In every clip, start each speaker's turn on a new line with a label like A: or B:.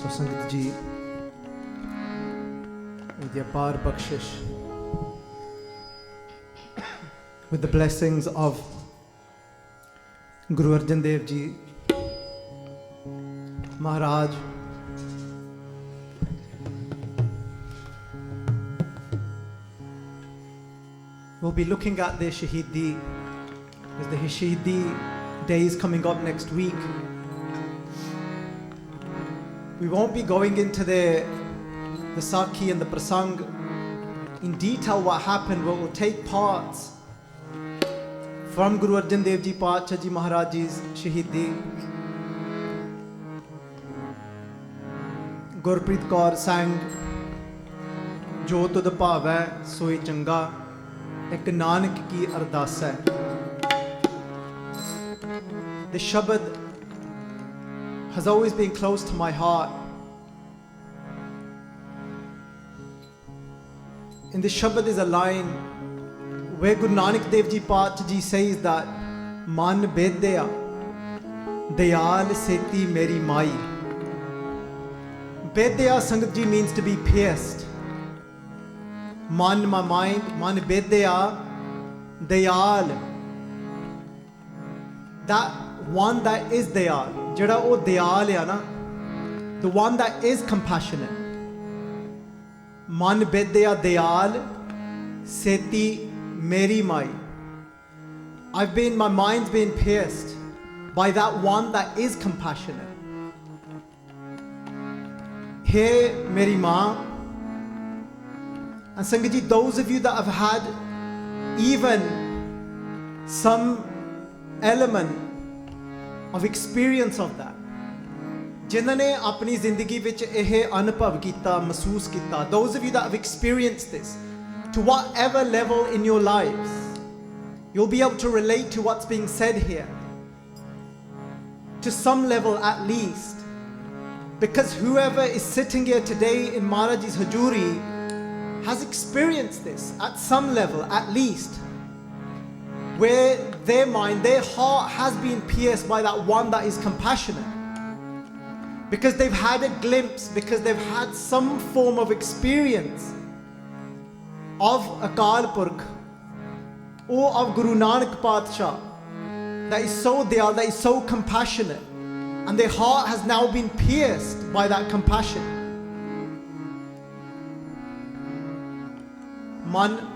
A: So Sangat Ji, with the apar bakshish, with the blessings of Guru Arjan Dev Ji, Maharaj, we'll be looking at the Shahidi, because the Shahidi day is coming up next week. We won't be going into the Sakhi and the Prasang in detail what happened, but we'll take parts from Guru Arjan Dev Ji Paatshah Ji Maharaj Ji's Shahidi, Gurpreet Kaur sang Jo Tudh Bhavai Soi Changa, Ek Nanak Ki Ardas Hai. The shabad has always been close to my heart. In the shabad is a line where Guru Nanak Dev Ji Paatshah Ji says that Man Bedia Dayal Seti Meri Mai. Bedia Sangat Ji means to be pierced. Man, my mind, Man Bedia Dayal, that one that is Dayal. Jada o Dayal hai na, the one that is compassionate. Man Bedia Dayal Seti Meri Mai. My mind's been pierced by that one that is compassionate. Hey Meri Ma. And Sangat Ji, those of you that have had even some element of experience of that, जिन्हों ने अपनी जिंदगी विच यह अनुभव किया, महसूस किया, those of you that have experienced this to whatever level in your lives, you'll be able to relate to what's being said here to some level at least, because whoever is sitting here today in Maharaj's Hajuri has experienced this at some level at least, where their mind, their heart has been pierced by that one that is compassionate, because they've had a glimpse, because they've had some form of experience of Akal Purkh or of Guru Nanak Paatshah that is so dayal, that is so compassionate, and their heart has now been pierced by that compassion. Man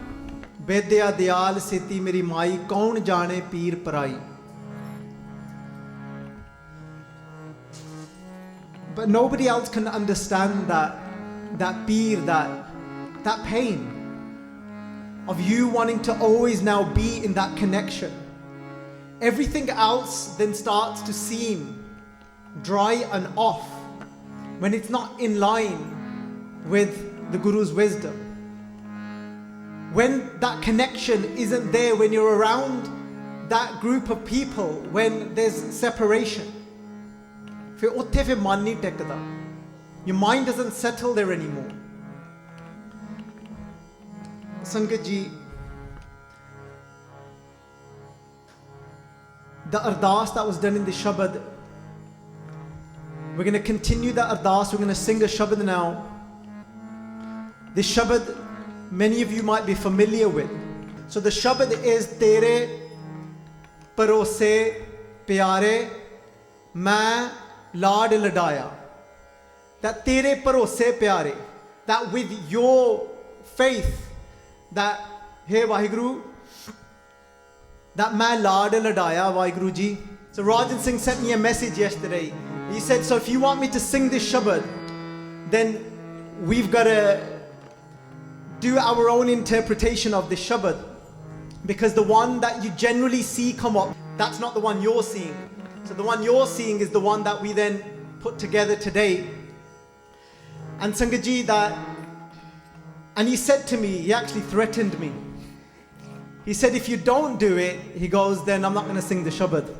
A: Bedya Dayal Seti Meri Mai, Kaun Jane Peer Parai. But nobody else can understand that peer, that pain of you wanting to always now be in that connection. Everything else then starts to seem dry and off when it's not in line with the Guru's wisdom. When that connection isn't there, when you're around that group of people, when there's separation, your mind doesn't settle there anymore. Sangat Ji, the ardas that was done in the shabad, we're going to continue that ardas, we're going to sing a shabad now. This shabad, many of you might be familiar with. So the shabad is Terai Bharosai Pyare, Main Laadd Laddaaeaa. That Terai Bharosai Pyare, that with your faith, that hey Vaheguru, that Main Laadd Laddaaeaa Vaheguru Ji. So Rajan Singh sent me a message yesterday. He said, so if you want me to sing this shabad, then we've got to do our own interpretation of this shabad, because the one that you generally see come up, that's not the one you're seeing. So the one you're seeing is the one that we then put together today. And Sangat Ji, and he said to me, he actually threatened me. He said, if you don't do it, he goes, then I'm not going to sing the shabad.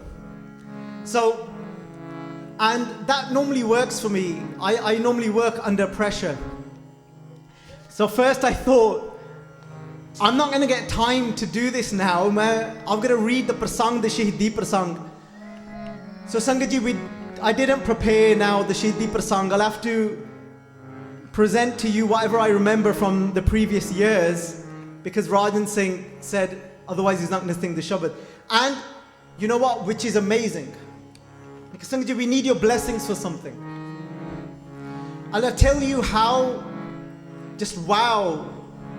A: So, and that normally works for me. I normally work under pressure. So first I thought, I'm not going to get time to do this now. I'm going to read the prasang, the Shahidi prasang. So Sangat Ji, I didn't prepare now the Shahidi Prasang. I'll have to present to you whatever I remember from the previous years, because Rajan Singh said otherwise he's not going to sing the shabad. And you know what, which is amazing, because Sangat ji, we need your blessings for something. I'll tell you how just wow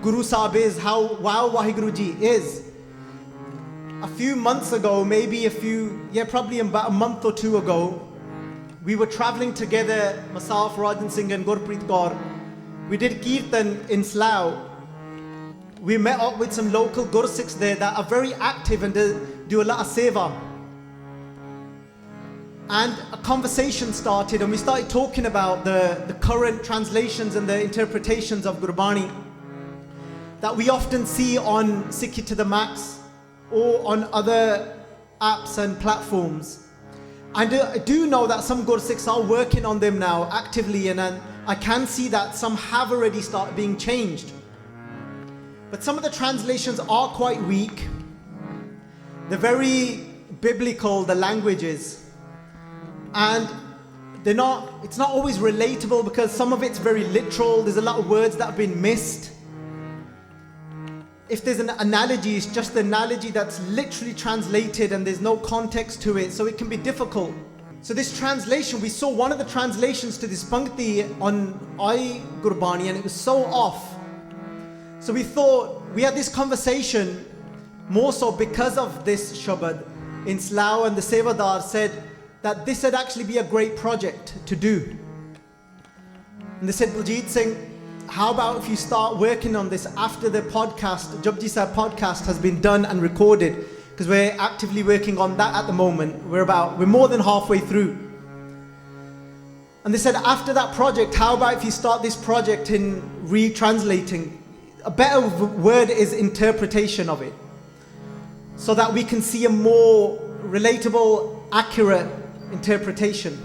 A: Guru Sahib is, how wow Waheguru Ji is. A few months ago, probably about a month or two ago, we were traveling together, myself, Rajan Singh and Gurpreet Kaur. We did Kirtan in Slough. We met up with some local Gursikhs there that are very active and do a lot of seva. And a conversation started, and we started talking about the current translations and the interpretations of Gurbani that we often see on SikhiToTheMax or on other apps and platforms. And I do know that some Gursikhs are working on them now actively, and I can see that some have already started being changed. But some of the translations are quite weak. They're very biblical, the languages. And it's not always relatable, because some of it's very literal. There's a lot of words that have been missed. If there's an analogy, it's just the analogy that's literally translated and there's no context to it, so it can be difficult. So this translation, we saw one of the translations to this Pankti on iGurbani, and it was so off. So we thought, we had this conversation more so because of this shabad in Slough, and the Sevadar said that this would actually be a great project to do. And they said, Baljit Singh, how about if you start working on this after the podcast, Japji Sahib podcast has been done and recorded, because we're actively working on that at the moment. We're more than halfway through. And they said, after that project, how about if you start this project in retranslating? A better word is interpretation of it, so that we can see a more relatable, accurate interpretation.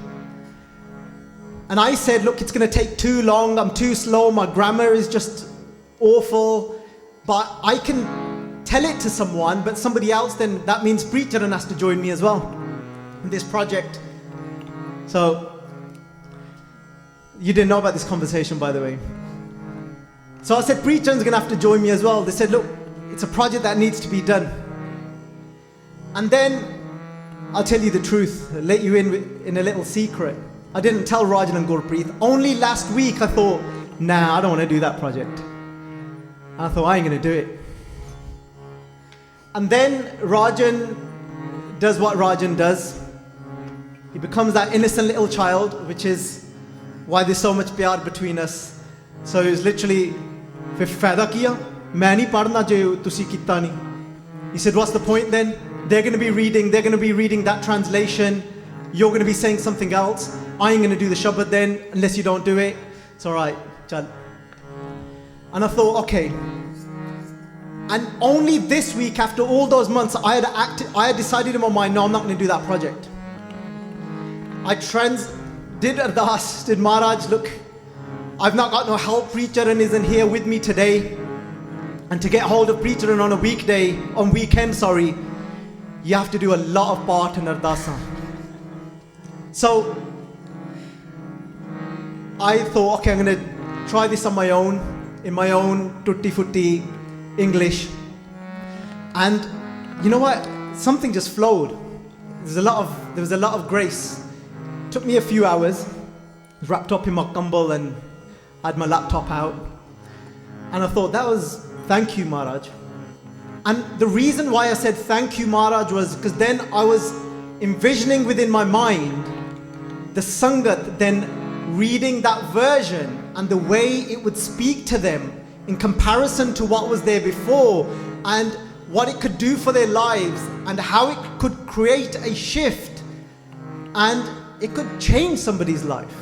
A: And I said, look, it's going to take too long, I'm too slow, my grammar is just awful, but I can tell it to someone, but somebody else, then that means Preacharan has to join me as well in this project. So, you didn't know about this conversation, by the way. So I said, Preacharan's going to have to join me as well. They said, look, it's a project that needs to be done. And then, I'll tell you the truth, I'll let you in a little secret. I didn't tell Rajan and Gurpreet. Only last week I thought, nah, I don't want to do that project. And I thought, I ain't going to do it. And then Rajan does what Rajan does. He becomes that innocent little child, which is why there's so much pyar between us. So he was literally, "Fir faida kiya? Main nahi padhna jo tusi kita nahi." He said, what's the point then? They're going to be reading that translation. You're going to be saying something else. I ain't going to do the shabad then, unless you don't do it. It's alright, chal. And I thought, okay. And only this week, after all those months, I had decided in my mind, no, I'm not going to do that project. I did ardas, did Maharaj, look, I've not got no help, Preacharan isn't here with me today. And to get hold of Preacharan on weekend, you have to do a lot of part and ardasa. So, I thought, okay, I'm going to try this on my own, in my own tutti-futti English. And you know what? Something just flowed. There was a lot of grace. It took me a few hours. I was wrapped up in my kumbal and had my laptop out. And I thought, thank you, Maharaj. And the reason why I said thank you, Maharaj, was because then I was envisioning within my mind the Sangat then reading that version and the way it would speak to them in comparison to what was there before, and what it could do for their lives, and how it could create a shift, and it could change somebody's life.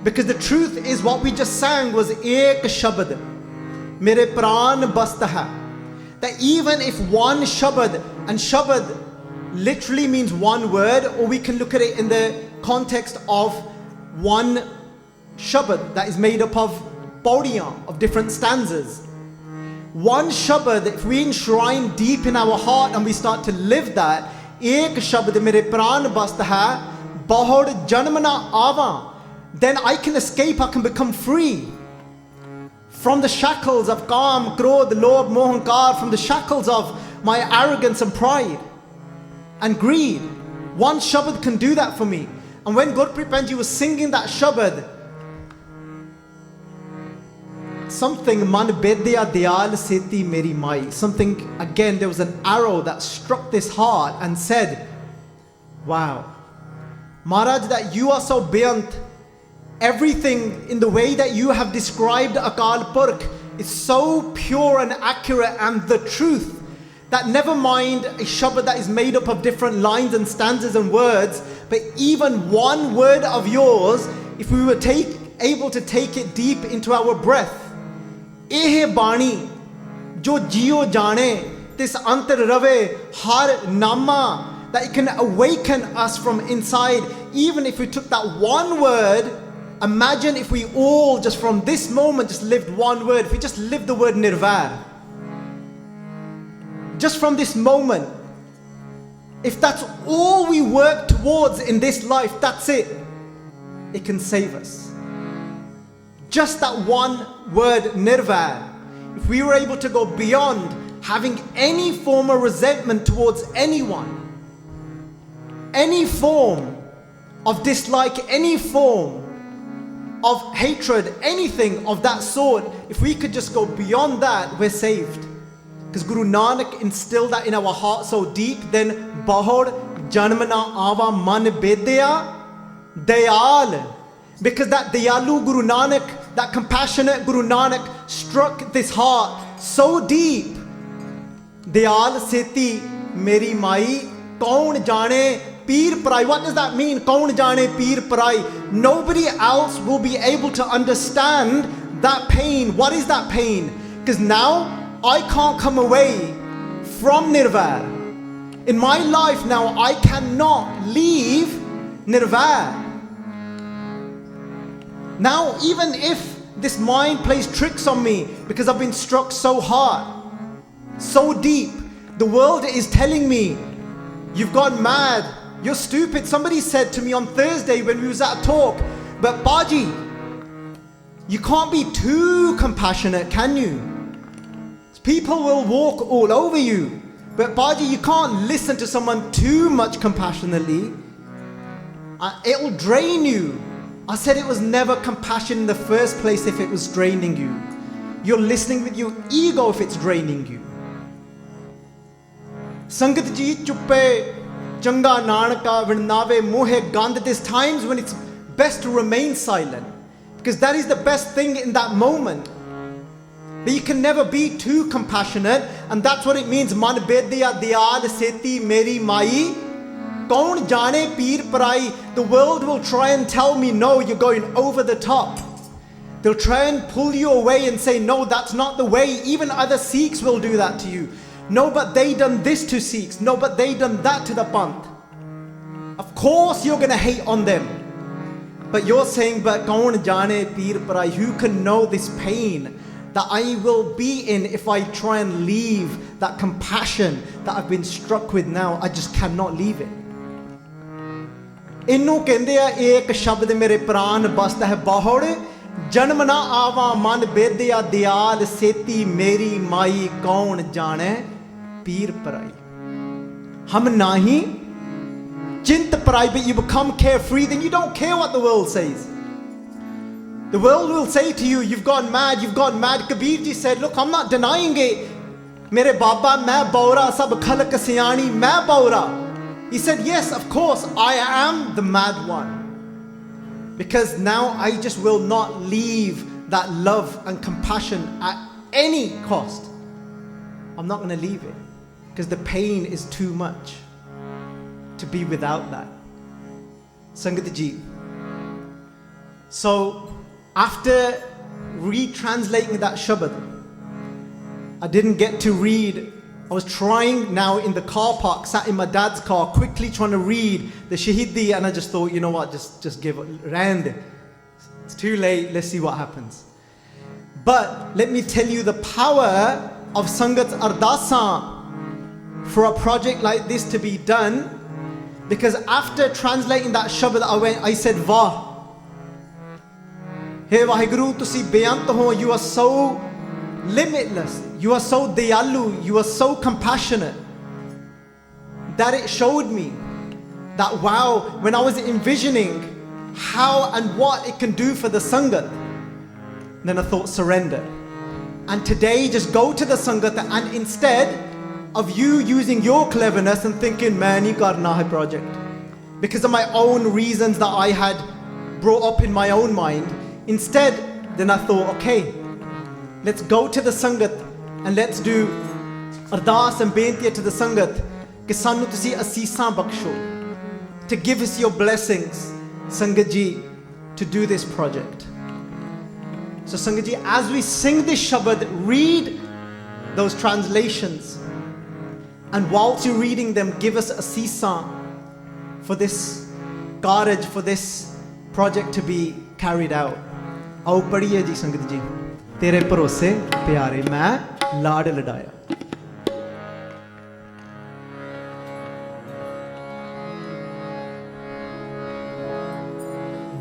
A: Because the truth is, what we just sang was ek shabad mere pran basta hai. That even if one shabad, and shabad literally means one word, or we can look at it in the context of one shabad that is made up of paudiyan, of different stanzas. One shabad, if we enshrine deep in our heart and we start to live that, ek shabad mere pran basta hai, Bahod janmana ava. Then I can escape, I can become free from the shackles of Kaam, Krodh, Lobh, Mohankar, from the shackles of my arrogance and pride and greed. One shabad can do that for me. And when Gurpreet Penji was singing that shabad, something man Bedia Dayal Seti Meri Mai, something, again, there was an arrow that struck this heart and said, wow, Maharaj, that you are so beyond everything in the way that you have described Akal Purkh is so pure and accurate and the truth that never mind a shabad that is made up of different lines and stanzas and words, but even one word of yours, if we were able to take it deep into our breath, Eh Bani, Jo Jio Jane, this Antar Rave, Har Nama, that it can awaken us from inside. Even if we took that one word, imagine if we all just from this moment just lived one word, if we just lived the word Nirvair. Just from this moment, if that's all we work towards in this life, that's it. It can save us. Just that one word, Nirvair. If we were able to go beyond having any form of resentment towards anyone, any form of dislike, any form of hatred, anything of that sort, if we could just go beyond that, we're saved. Because Guru Nanak instilled that in our heart so deep, then Bahod Janmana Ava Man Bedia Dayal. Because that Dayalu Guru Nanak, that compassionate Guru Nanak struck this heart so deep. Dayal Seti Meri Mai Kaun Jane Peer Parai. What does that mean? Kaun Jane Peer Parai. Nobody else will be able to understand that pain. What is that pain? Because now I can't come away from Nirvair. In my life now, I cannot leave Nirvair. Now, even if this mind plays tricks on me because I've been struck so hard, so deep, the world is telling me, you've gone mad, you're stupid. Somebody said to me on Thursday when we was at a talk, but Baji, you can't be too compassionate, can you? People will walk all over you. But Baji, you can't listen to someone too much compassionately. It will drain you. I said it was never compassion in the first place if it was draining you. You're listening with your ego if it's draining you. Sangat ji chuppe changa nanaka vinave mohe gand. There's times when it's best to remain silent, because that is the best thing in that moment. But you can never be too compassionate, and that's what it means. Man Bedia Dayal Seti Meri Mai Kaun Jane Peer Parai. The world will try and tell me, no, you're going over the top. They'll try and pull you away and say, no, that's not the way. Even other Sikhs will do that to you. No, but they done this to Sikhs. No, but they done that to the Panth. Of course you're going to hate on them. But you're saying, but Kaun Jane Peer Parai, who can know this pain that I will be in if I try and leave that compassion that I've been struck with now? I just cannot leave it. Innu kende a ek shabad mere pran basta hai bahod janmana ava man bedya dayal seti meri mai kaun jane peer parai. Hum nahi chint parai, but you become carefree, then you don't care what the world says. The world will say to you, you've gone mad, you've gone mad. Kabir ji said, look, I'm not denying it. Mere baba main baura, sab khalak siyani main baura. He said, yes, of course, I am the mad one. Because now I just will not leave that love and compassion at any cost. I'm not going to leave it. Because the pain is too much to be without that. Sangat ji. So, after retranslating that shabad, I didn't get to read. I was trying now in the car park, sat in my dad's car, quickly trying to read the Shahidi, and I just thought, you know what, just give it, rand. It's too late, let's see what happens. But let me tell you the power of Sangat's Ardasa for a project like this to be done. Because after translating that shabad, I said, Vah. Hey Vaheguru, tusi beyant ho, you are so limitless, you are so dayalu, you are so compassionate, that it showed me that wow, when I was envisioning how and what it can do for the Sangat, then I thought surrender. And today just go to the Sangat, and instead of you using your cleverness and thinking, main nahi karna hai project, because of my own reasons that I had brought up in my own mind, instead then I thought, okay, let's go to the Sangat and let's do ardas and bentiya to the Sangat कि सानू तुसी असीसां बख्शो, to give us your blessings, Sangat ji, to do this project. So Sangat ji, as we sing this shabad, read those translations, and whilst you're reading them, give us असीसां for this carriage, for this project to be carried out. आओ पढ़िए जी संगत जी, तेरे भरोसे प्यारे मैं लाड लडाया.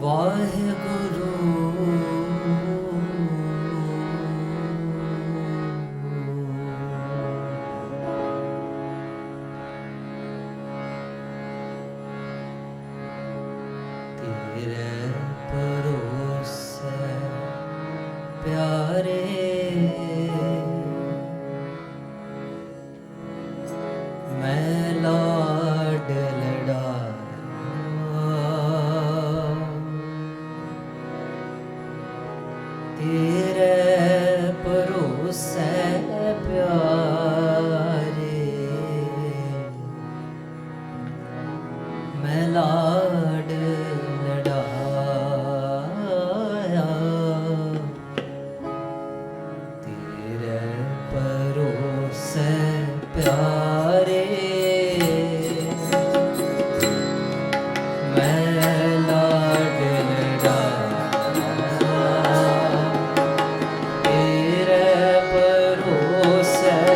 B: वाहेगुरु तेरे भरोसे प्यारे मैं लाड लडाया. तेरे भरोसे प्यारे मैं लाड लडाया. तेरे भरोसे प्यारे say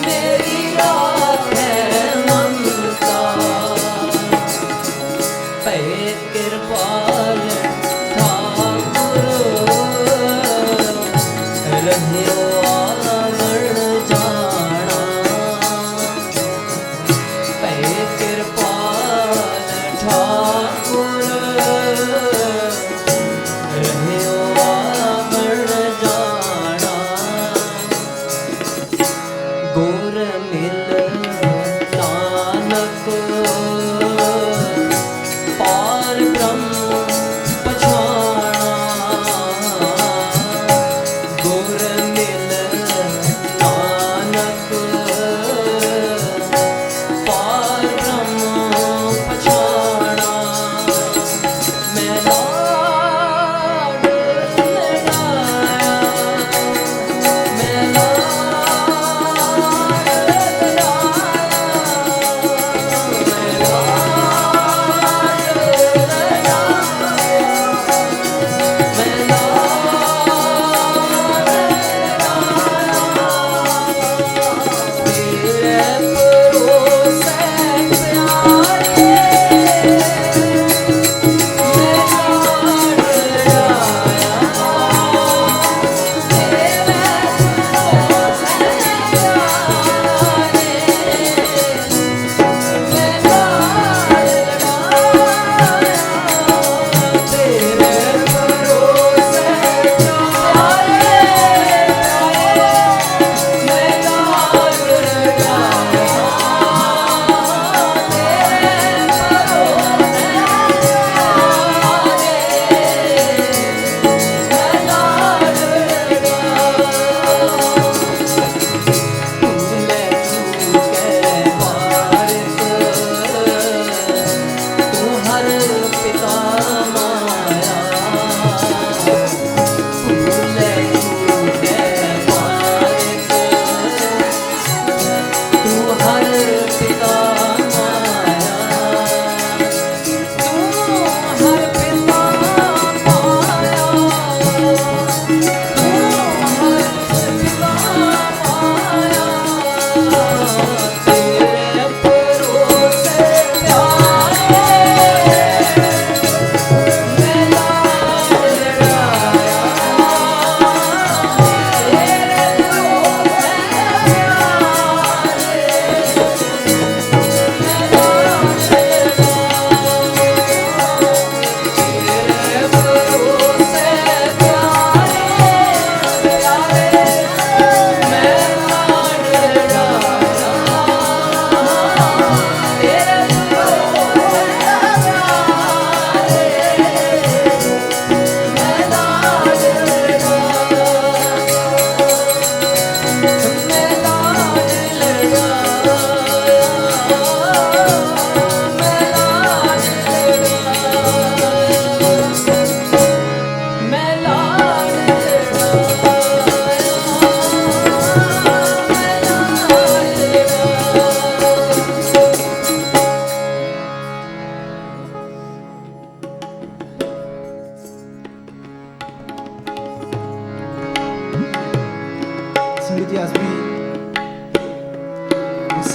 B: मेरी राख है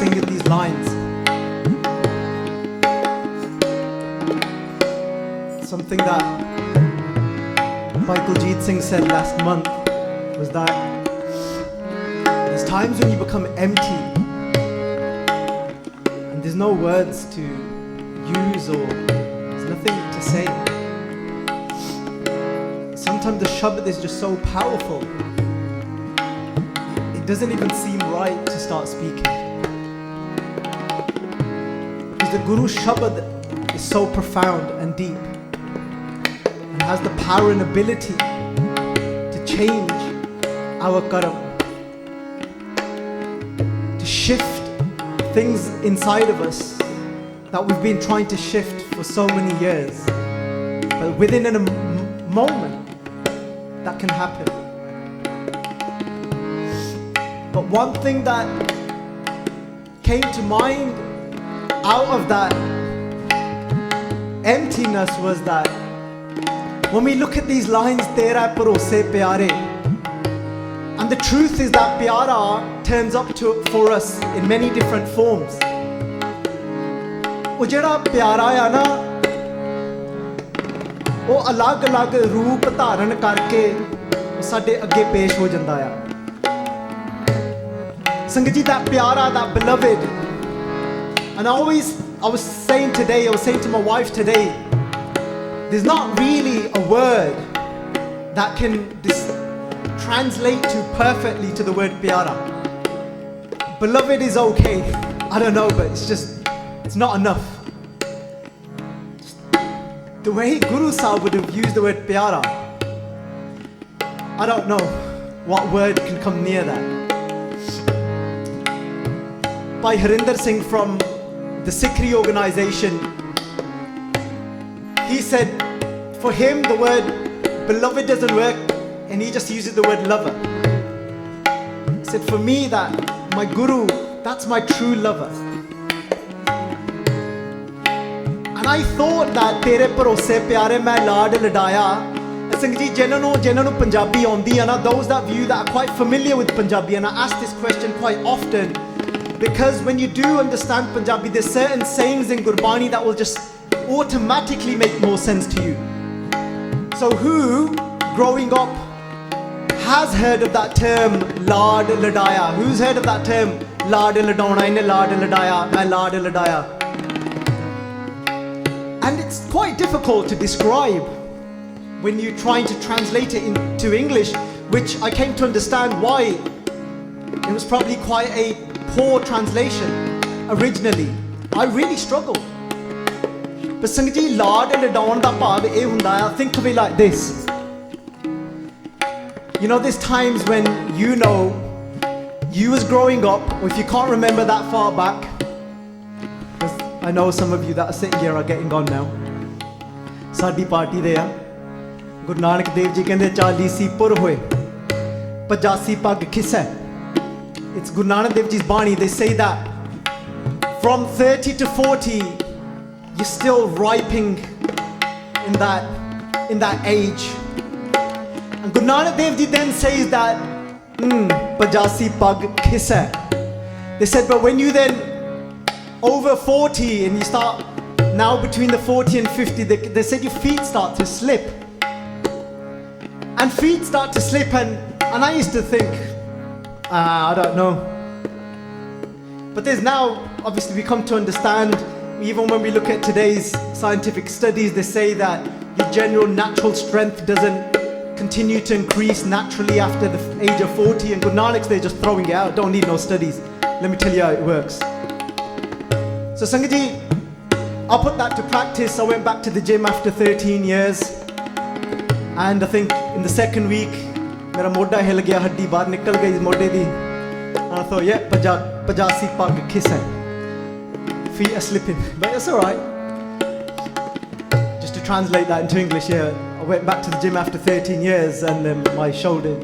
A: sing these lines. Something that Bhai Baljit Singh said last month was that there's times when you become empty and there's no words to use or there's nothing to say. Sometimes the shabad is just so powerful, it doesn't even seem right to start speaking. Because the Guru's shabad is so profound and deep and has the power and ability to change our karam, to shift things inside of us that we've been trying to shift for so many years. But within a moment, that can happen. But one thing that came to mind out of that emptiness was that when we look at these lines, Terai Bharosai Pyare, and the truth is that Pyara turns up for us in many different forms. ਉਹ ਜਿਹੜਾ ਪਿਆਰਾ ਆ ਨਾ, ਉਹ ਅਲੱਗ-ਅਲੱਗ ਰੂਪ ਧਾਰਨ ਕਰਕੇ ਸਾਡੇ ਅੱਗੇ ਪੇਸ਼ ਹੋ ਜਾਂਦਾ ਆ. ਸੰਗਤ ਜੀ, that Piara, that beloved, and I was saying to my wife today, there's not really a word that can translate to perfectly to the word pyara. Beloved is okay, I don't know, but it's not enough. The way Guru Sahib would have used the word pyara, I don't know what word can come near that. Bhai Rajan Singh from the Sikhi organization, he said for him the word beloved doesn't work and he just uses the word lover. He said for me that my Guru, that's my true lover. And I thought that Tere Bharosai Pyare main Laadd Laddaaeaa, and Singh ji, ਜਿਹਨਾਂ ਨੂੰ Punjabi ਆਉਂਦੀ ਹੈ ਨਾ, those that view that are quite familiar with Punjabi, and I ask this question quite often because when you do understand Punjabi, there's certain sayings in Gurbani that will just automatically make more sense to you. So who, growing up, has heard of that term Laadd Laddaaeaa? Who's heard of that term Laadd Laddaaeaa? Inne Laadd Laddaaeaa, main Laadd Laddaaeaa. And it's quite difficult to describe when you're trying to translate it into English, which I came to understand why it was probably quite a poor translation originally. I really struggled. But Sangat ji, Laadd Laddaaeaa da bhav eh hunda hai, think of it like this. You know, there's times when you was growing up, or if you can't remember that far back, because I know some of you that are sitting here are getting on now. Saadi party de a Guru Nanak Dev Ji kende 40 si pur hoye 85 pag khissa. It's Guru Nanak Dev Ji's Bani. They say that from 30 to 40 you're still ripening in that age. And Guru Nanak Dev Ji then says that 85 pag khissa. They said, but when you then over 40 and you start now between the 40 and 50, they said your feet start to slip. And feet start to slip, and I used to think, I don't know. But there's now, obviously we come to understand, even when we look at today's scientific studies, they say that your general natural strength doesn't continue to increase naturally after the age of 40. And Guru Nanak's, they're just throwing it out, don't need no studies. Let me tell you how it works. So Sangat ji, I put that to practice. I went back to the gym after 13 years, and I think in the second week mera modda hil gaya, haddi bahar nikal gayi modde di, and I thought, yeah, 85 pag khissa, feet are slipping, but it's alright. Just to translate that into English, yeah, I went back to the gym after 13 years and my shoulder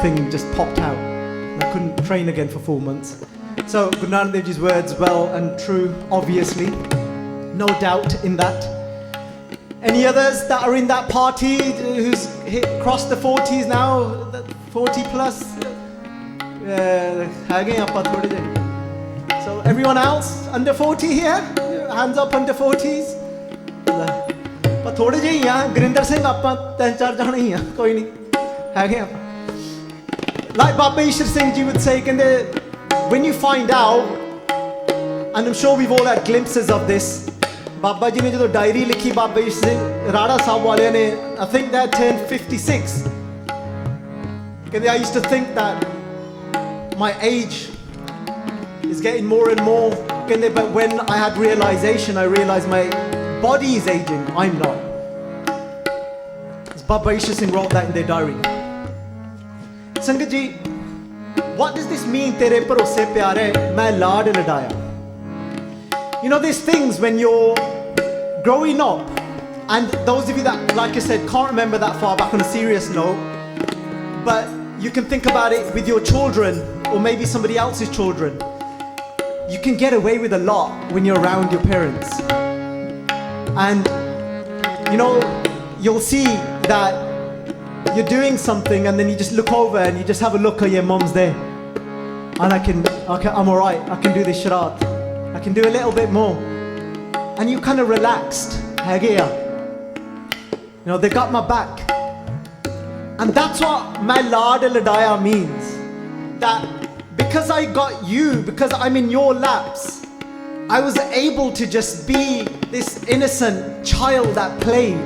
A: thing just popped out and I couldn't train again for 4 months. So Guru Nanak Dev Ji's words, well and true, obviously, no doubt in that. Any others that are in that party who's crossed the 40s now, 40 plus? So everyone else under 40 here? Hands up under 40s. But थोड़े ਜਿਹੇ ਹੀ ਆ ਗੁਰਿੰਦਰ ਸਿੰਘ ਆਪਾਂ 3-4 ਜਾਣੇ ਹੀ ਆ ਕੋਈ ਨਹੀਂ ਹੈਗੇ ਆਪਾਂ. Like Baba Ishar Singh Ji would say, when you find out, and I'm sure we've all had glimpses of this, Baba Ji ne jadon diary likhi Baba Ishar Singh Rada Sahib wale ne, I think they turned 56. I used to think that my age is getting more and more, but when I had realization, I realized my body is aging, I'm not. As Baba Ishar Singh wrote that in their diary. Sangat ji, what does this mean, Tere Bharosai Pyare, main Laadd Laddaaeaa? You know, there's things when you're growing up, and those of you that, like I said, can't remember that far back on a serious note, but you can think about it with your children, or maybe somebody else's children. You can get away with a lot when you're around your parents. And, you know, you'll see that you're doing something and then you just look over and you just have a look at your mum's there. And I'm all right, I can do this sharat. I can do a little bit more. And you kind of relaxed. You know, they got my back. And that's what my Laadd Laddaaeaa means. That because I got you, because I'm in your laps, I was able to just be this innocent child that played.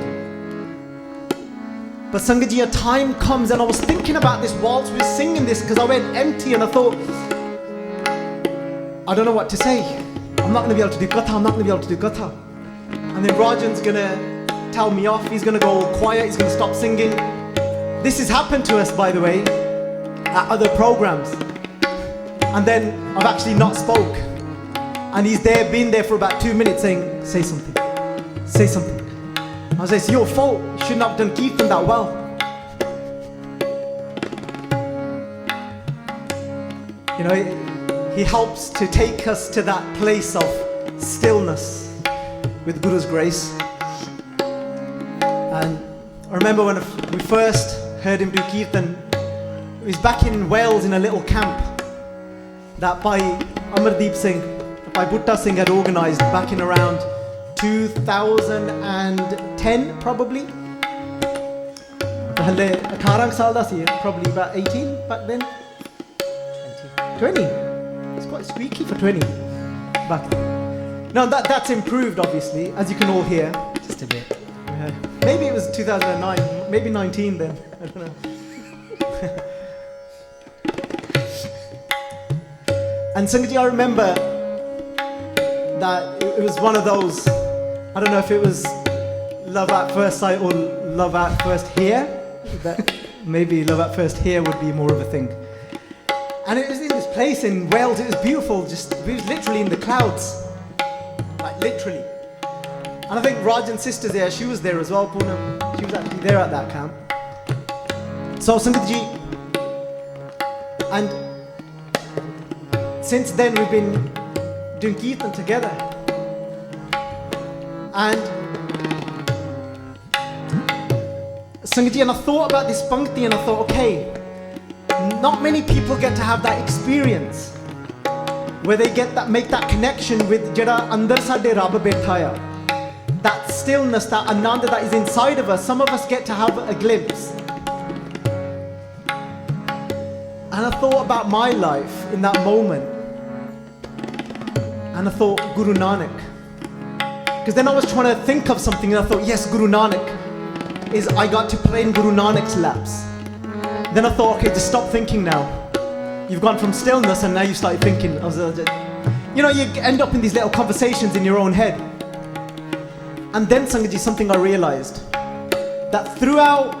A: But Sangat ji, a time comes, and I was thinking about this whilst we were singing this, because I went empty and I thought, I don't know what to say. I'm not going to be able to do Katha, I'm not going to be able to do Katha. And then Rajan's going to tell me off, he's going to go all quiet, he's going to stop singing. This has happened to us, by the way, at other programs. And then I've actually not spoke. And he's been there for about 2 minutes saying, say something, say something. I was like, it's your fault, you shouldn't have done Kirtan that well. You know, he helps to take us to that place of stillness with Guru's grace. And I remember when we first heard him do Kirtan, it was back in Wales in a little camp that Bhai Amardeep Singh, Bhai Butta Singh had organised back in around 2010 probably. Probably about 18 back then. 20. It's quite squeaky for 20 back then. Now that's improved obviously, as you can all hear.
B: Just a bit.
A: Maybe it was 2009, maybe 19 then, I don't know. And Sangat ji, I remember that it was one of those, I don't know if it was love at first sight or love at first hear. That maybe love at first hear would be more of a thing. And it was in this place in Wales, it was beautiful, it was literally in the clouds. Like literally. And I think Rajan's sister there, she was there as well, Poonam. She was actually there at that camp. So Sangat ji, and since then we've been doing Kirtan together. And Sangat ji, and I thought about this pankti and I thought, okay, not many people get to have that experience where they make that connection with Jada Andar Sade Rabb Bethaya. That stillness, that ananda that is inside of us, some of us get to have a glimpse. And I thought about my life in that moment. And I thought, Guru Nanak. Because then I was trying to think of something and I thought, yes, Guru Nanak I got to play in Guru Nanak's laps. Then I thought, okay, just stop thinking now. You've gone from stillness and now you started thinking. You know, you end up in these little conversations in your own head. And then Sangat ji, something I realized, that throughout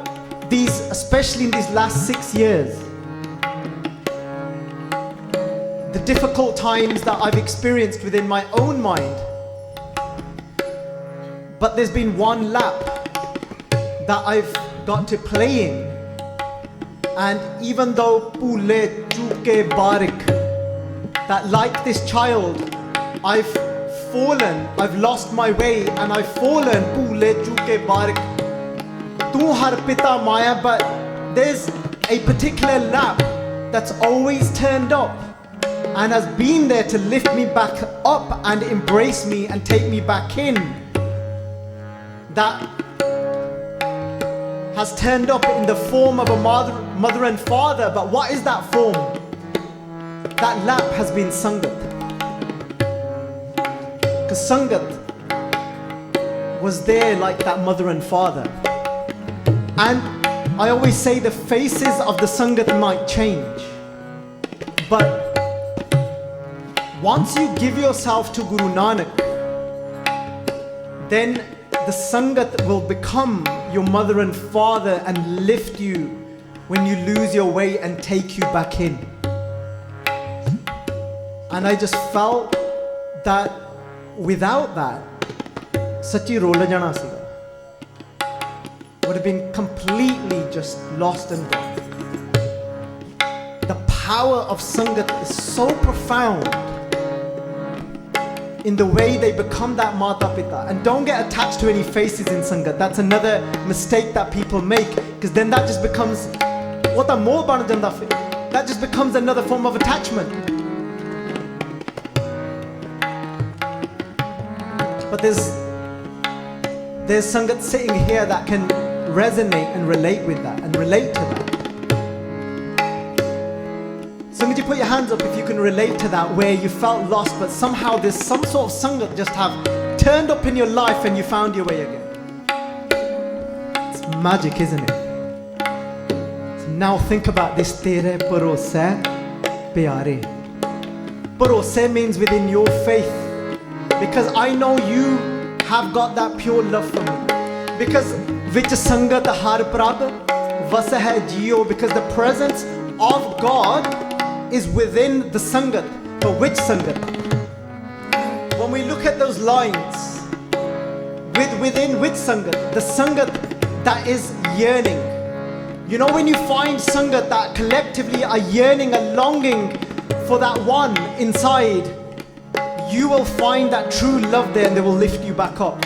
A: these, especially in these last 6 years, the difficult times that I've experienced within my own mind, but there's been one lap that I've got to play in. And even though Pule Chuke Baarik, that like this child, I've fallen, I've lost my way and I've fallen, Pule Chuke Baarik, Tu Har Pita Maya, but there's a particular lap that's always turned up and has been there to lift me back up and embrace me and take me back in, that has turned up in the form of a mother and father. But what is that form? That lap has been Sangat. Because Sangat was there like that mother and father. And I always say the faces of the Sangat might change, but once you give yourself to Guru Nanak, then the Sangat will become your mother and father and lift you when you lose your way and take you back in. And I just felt that without that, Sachi rola jana siga. Would have been completely just lost and gone. The power of Sangat is so profound in the way they become that Mata Pita. And don't get attached to any faces in Sangat. That's another mistake that people make, because then that just becomes that just becomes another form of attachment. But there's Sangat sitting here that can resonate and relate with that and relate to that. Sangat, put your hands up if you can relate to that, where you felt lost, but somehow there's some sort of Sangat just have turned up in your life and you found your way again. It's magic, isn't it? So now think about this Terai Bharosai Pyare. Bharosai means within your faith, because I know you have got that pure love for me. Because Vich Sangat Har Prab Vasa Hai Jio, because the presence of God is within the Sangat. But which Sangat? When we look at those lines, within which Sangat? The Sangat that is yearning. You know, when you find Sangat that collectively are yearning and longing for that one inside, you will find that true love there and they will lift you back up.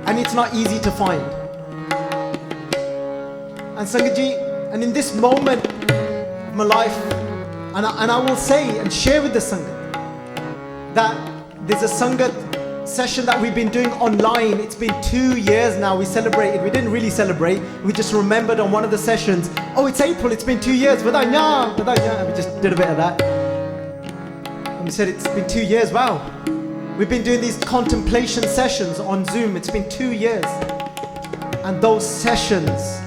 A: And it's not easy to find. And Sangatji, and in this moment of my life, and I will say and share with the Sangat that there's a Sangat session that we've been doing online. It's been 2 years now. We celebrated. We didn't really celebrate. We just remembered on one of the sessions, oh, it's April, it's been 2 years. We just did a bit of that. And we said it's been 2 years. Wow. We've been doing these contemplation sessions on Zoom. It's been 2 years. And those sessions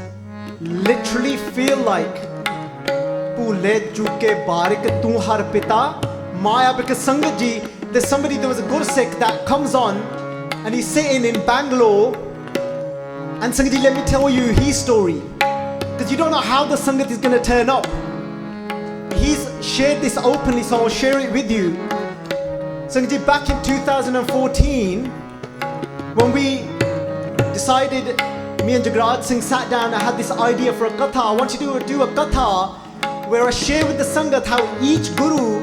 A: literally feel like Bhule Chuke Baarik Tu Har Pita Maya. Because Sangat Ji, there was a Gursikh that comes on and he's sitting in Bangalore. And Sangat Ji, let me tell you his story, because you don't know how the Sangat is going to turn up. He's shared this openly, so I'll share it with you. Sangat Ji, back in 2014, when we decided, me and Raj Singh sat down, I had this idea for a Katha. I want you to do a Katha where I share with the Sangat how each Guru,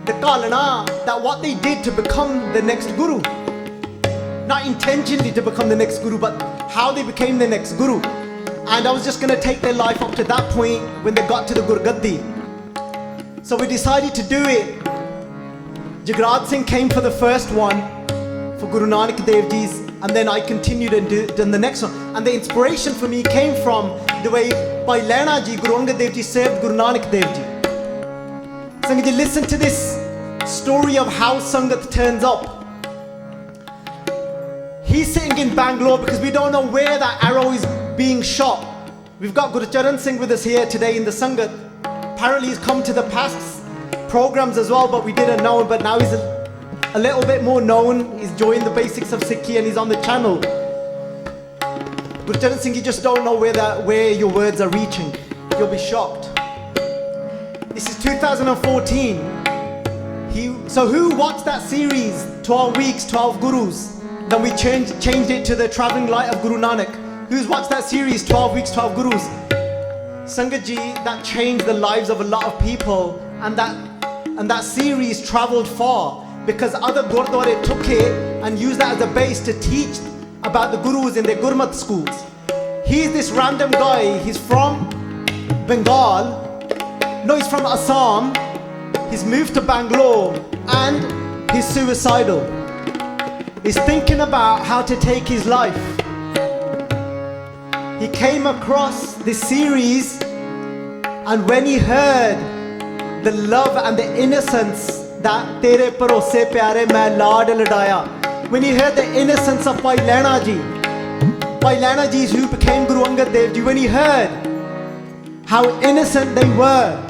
A: the Kalana, that what they did to become the next Guru. Not intentionally to become the next Guru, but how they became the next Guru. And I was just going to take their life up to that point when they got to the Gurgaddi. So we decided to do it. Jagraj Singh came for the first one, for Guru Nanak Dev Ji's, and then I continued and done the next one. And the inspiration for me came from the way Bhai Laagai Ji, Guru Angad Dev Ji served Guru Nanak Dev Ji. Sangat Ji, listen to this story of how Sangat turns up. He's sitting in Bangalore because we don't know where that arrow is being shot. We've got Guru Charan Singh with us here today in the Sangat. Apparently he's come to the past programs as well, but we didn't know him. But now he's a little bit more known. He's joined the Basics of Sikhi and he's on the channel. Guru Charan Singh, you just don't know where your words are reaching. You'll be shocked. This is 2014. So who watched that series, 12 weeks, 12 Gurus? Then we changed it to the traveling light of Guru Nanak. Who's watched that series, 12 weeks, 12 Gurus? Sangat Ji, that changed the lives of a lot of people, and that series traveled far because other Gurdwara took it and used that as a base to teach about the Gurus in their Gurmat schools. He's this random guy, he's from Bengal, no, he's from Assam, He's moved to Bangalore and he's suicidal. He's thinking about how to take his life. He came across this series, and when he heard the love and the innocence that Tere Bharosai Pyare main Laadd Laddaaeaa, when he heard the innocence of Bhai Laddaaeaa Ji, Bhai Laddaaeaa Ji who became Guru Anand Dev Ji, when he heard how innocent they were,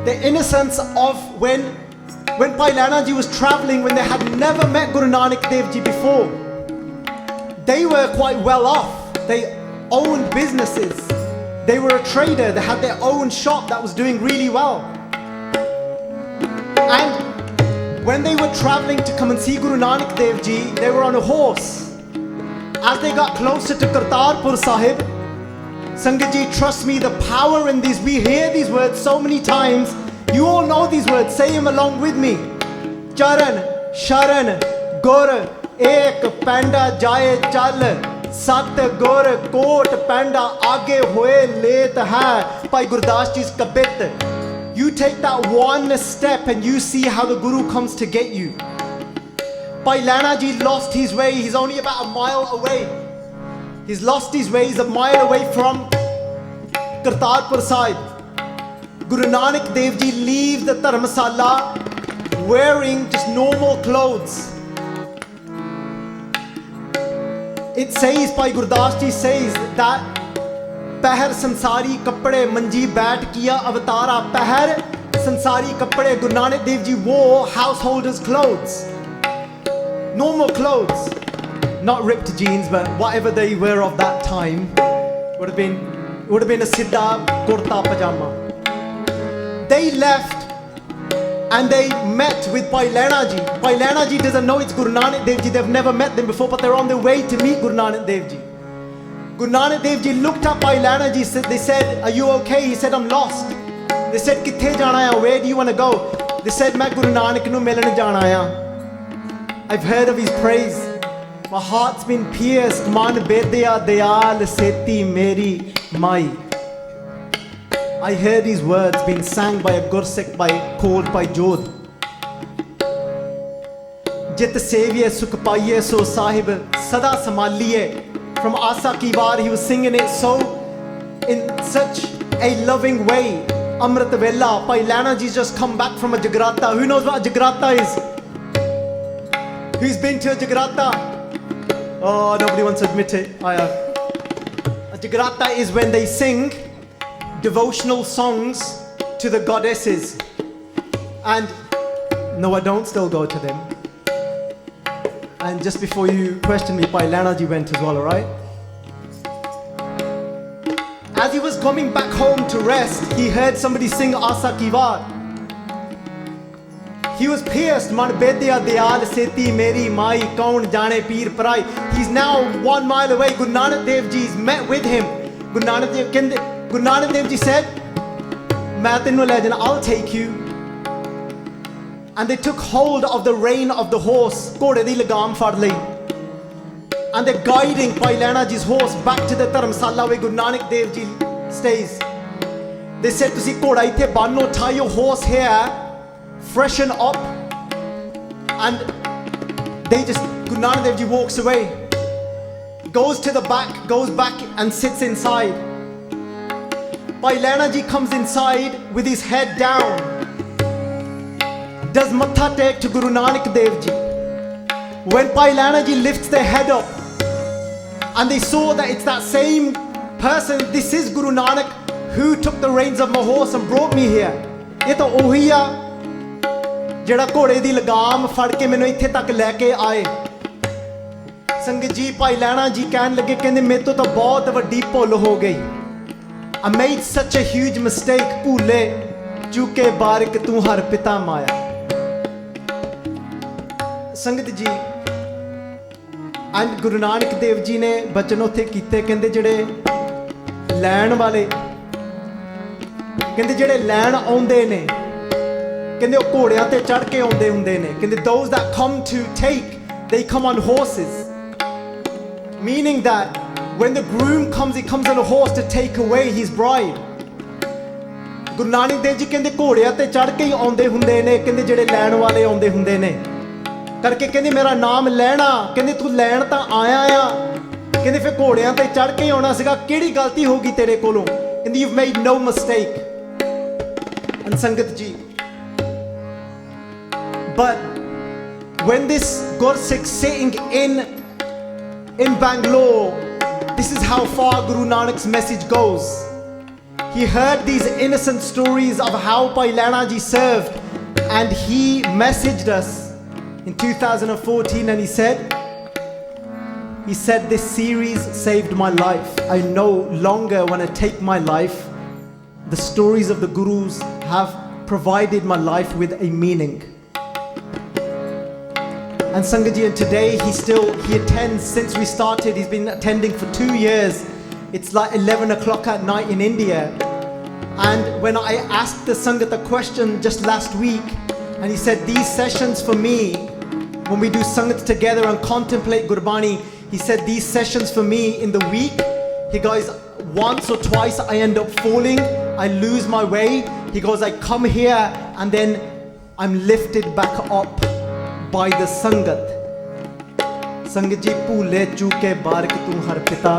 A: the innocence of when Bhai Laddaaeaa Ji was traveling, when they had never met Guru Nanak Dev Ji before, they were quite well off. They owned businesses. They were a trader. They had their own shop that was doing really well. And when they were traveling to come and see Guru Nanak Dev Ji, they were on a horse. As they got closer to Kartarpur Sahib, Sangat Ji, trust me, the power in these, we hear these words so many times. You all know these words, say them along with me. Charan, Sharan, Gur, Ek, Panda, Jaye, Chal, Sat, Gur, Kot, Panda, Aage Hoye, Let Hai. Bhai Gurdas Ji's Kabit. You take that one step and you see how the Guru comes to get you. Bhai Laddaaeaa Ji lost his way. He's only about a mile away. He's lost his way. He's a mile away from Kartarpur Sahib. Guru Nanak Dev Ji leaves the Dharamsala wearing just normal clothes. It says, Bhai Gurdas Ji says that Pahar sansari kapde manji baith kiya avatara. Pahar sansari kapde. Guru Nanak Dev Ji wore householders' clothes. Normal clothes. Not ripped jeans, but whatever they were of that time. Would have been a siddha kurta pajama. They left and they met with Bhai Laddaaeaa Ji. Bhai Laddaaeaa Ji doesn't know it's Guru Nanak Dev Ji. They've never met them before, but they're on their way to meet Guru Nanak Dev Ji. Guru Nanak Dev Ji looked up Bhai Laddaaeaa Ji. They said, are you okay? He said, I'm lost. They said, kithe jana hai? Where do you want to go? They said, main Guru Nanak nu milan jana hai. I've heard of his praise. My heart's been pierced. Man Bedia Dayal Seti Meri Mai. I heard these words being sang by a Gursikh called by Jodh. Jit Seviye Sukh Paiye So Sahib Sada Samaliye. From Asa Ki War, he was singing it so in such a loving way. Amrit Vela, Bhai Laddaaeaa Ji's just come back from a Jagrata. Who knows what a Jagrata is? Who's been to a Jagrata? Oh, nobody wants to admit it. I have. A Jagrata is when they sing devotional songs to the goddesses. And no, I don't still go to them. And just before you question me, Bhai Laddaaeaa Ji went as well, alright? As he was coming back home to rest, he heard somebody sing Asa Ki War. He was pierced. Man Bedia Dayal Seti Meri Mai Kaun Jane Peer Parai. He's now 1 mile away. Guru Nanak Dev Ji's met with him. Guru Nanak Dev Ji said, Main tenu le jana, I'll take you. And they took hold of the rein of the horse. Ghode di lagam fad lai. And they're guiding Bhai Laddaaeaa Ji's horse back to the Dharamsala where Guru Nanak Dev Ji stays. They said, Tusi ghoda ithe banno, tie your horse here, freshen up. And Guru Nanak Dev Ji walks away, goes to the back, goes back and sits inside. Bhai Laddaaeaa Ji comes inside with his head down, does Meethaa take to Guru Nanak Dev Ji. When Bhai Laddaaeaa Ji lifts their head up and they saw that it's that same person, this is Guru Nanak who took the reins of my horse and brought me here. Ye to ohi a jehda ghode di lagam fad ke mainu ithe tak leke aaye. Sangat Ji, Bhai Laddaaeaa Ji ਕਹਿਣ ਲੱਗੇ, ਕਹਿੰਦੇ ਮੇਰੇ ਤੋਂ ਤਾਂ ਬਹੁਤ ਵੱਡੀ ਭੁੱਲ ਹੋ ਗਈ. I made such a huge mistake. ਭੁੱਲੇ ਚੁਕੇ ਬਾਰਿਕ ਤੂੰ ਹਰ ਪਿਤਾ ਮਾਇਆ. ਸੰਗਤ ਜੀ, and Guru Nanak Dev Ji ਨੇ ਬਚਨ ਉੱਥੇ ਕੀਤੇ, ਕਹਿੰਦੇ ਜਿਹੜੇ ਲੈਣ ਵਾਲੇ, ਕਹਿੰਦੇ ਜਿਹੜੇ ਲੈਣ ਆਉਂਦੇ ਨੇ, ਕਹਿੰਦੇ ਉਹ ਘੋੜਿਆਂ ਤੇ ਚੜ੍ਹ ਕੇ ਆਉਂਦੇ ਹੁੰਦੇ ਨੇ. ਕਹਿੰਦੇ those that come to take, they come on horses. Meaning that when the groom comes, he comes on a horse to take away his bride. Guru Nanak Dev ji ਕਹਿੰਦੇ ਘੋੜਿਆਂ ਤੇ ਚੜ੍ਹ ਕੇ ਹੀ ਆਉਂਦੇ ਹੁੰਦੇ ਨੇ, ਕਹਿੰਦੇ ਜਿਹੜੇ ਲੈਣ ਵਾਲੇ ਆਉਂਦੇ ਹੁੰਦੇ ਨੇ ਕਰਕੇ, ਕਹਿੰਦੇ ਮੇਰਾ ਨਾਮ ਲੈਣਾ, ਕਹਿੰਦੇ ਤੂੰ ਲੈਣ ਤਾਂ ਆਇਆ ਆ, ਕਹਿੰਦੇ ਫਿਰ ਘੋੜਿਆਂ ਤੇ ਚੜ੍ਹ ਕੇ ਆਉਣਾ ਸੀਗਾ, ਕਿਹੜੀ ਗਲਤੀ ਹੋ ਗਈ ਤੇਰੇ ਕੋਲੋਂ, ਕਹਿੰਦੇ you've made no mistake. And Sangat ji, but when this Gursikh sitting in Bangalore, this is how far Guru Nanak's message goes. He heard these innocent stories of how Bhai Laddaaeaa ji served, and he messaged us in 2014 and he said this series saved my life. I no longer want to take my life. The stories of the gurus have provided my life with a meaning. And Sangat ji, and today he attends, since we started he's been attending for 2 years. It's like 11 o'clock at night in India, and when I asked the Sangat a question just last week, and he said these sessions for me, when we do Sangat together and contemplate Gurbani, he said these sessions for me in the week, he goes, once or twice I end up falling, I lose my way, he goes, I come here and then I'm lifted back up by the Sangat. Sangat ji, bhoole chuke Baarik tu har pita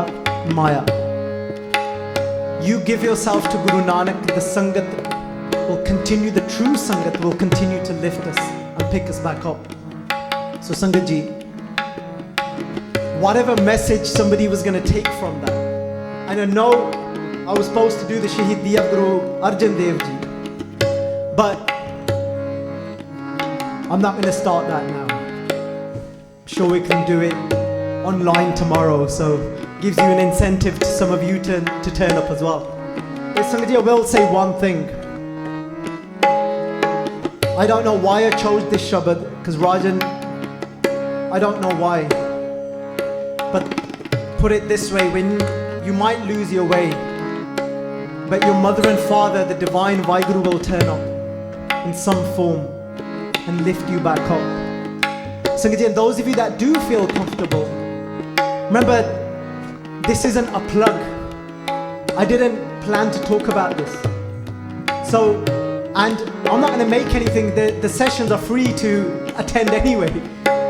A: maya. You give yourself to Guru Nanak, the Sangat will continue, the true Sangat will continue to lift us and pick us back up. So Sangat ji, whatever message somebody was going to take from that, and I know I was supposed to do the Shaheed Diya Guru Arjan Dev Ji, but I'm not going to start that now. I'm sure we can do it online tomorrow, so gives you an incentive to some of you to turn up as well. But Sangat ji, I will say one thing. I don't know why I chose this shabad, because Rajan, I don't know why, but put it this way, when you might lose your way, but your mother and father, the divine Vaheguru, will turn up in some form and lift you back up. Sangat ji, and those of you that do feel comfortable, remember, this isn't a plug. I didn't plan to talk about this. So, and I'm not going to make anything, the sessions are free to attend anyway.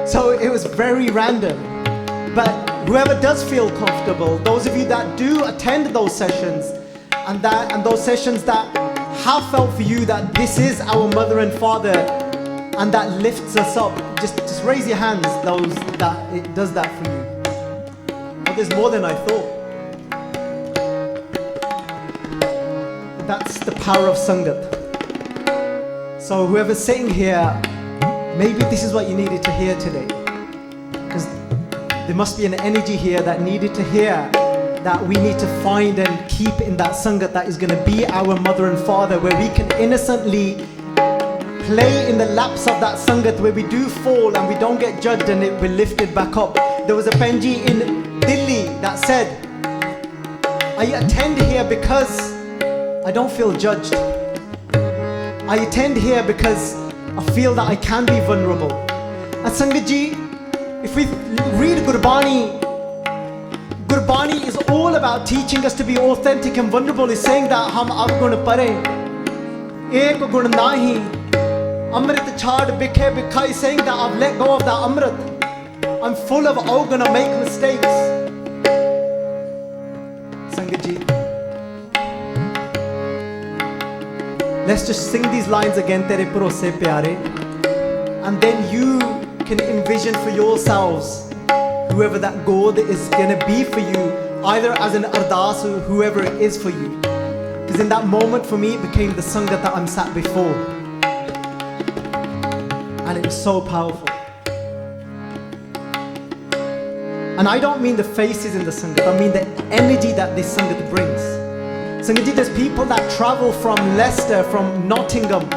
A: So it was very random. But whoever does feel comfortable, those of you that do attend those sessions, and those sessions that have felt for you that this is our mother and father, and that lifts us up, just raise your hands, those that it does that for you. Oh, there's more than I thought. That's the power of Sangat. So whoever's sitting here, maybe this is what you needed to hear today, because there must be an energy here that needed to hear that we need to find and keep in that Sangat that is going to be our mother and father, where we can innocently play in the laps of that Sangat, where we do fall and we don't get judged and we're lifted back up. There was a Penji in Delhi that said, I attend here because I don't feel judged. I attend here because I feel that I can be vulnerable. And Sangat ji, if we read Gurbani, Gurbani is all about teaching us to be authentic and vulnerable. It's saying that hum avgun pare, ek gun nahi, amrit chhad bikhe bikha. He's saying that I've let go of that amrit. I'm full of avgun, I make mistakes. Sangat ji, let's just sing these lines again, Terai Bharosai Pyare, and then you can envision for yourselves whoever that God is going to be for you, either as an ardas or whoever it is for you. Because in that moment for me, it became the Sangat that I'm sat before. And it was so powerful. And I don't mean the faces in the Sangat, I mean the energy that this Sangat brings. Sangat ji, there's people that travel from Leicester, from Nottingham,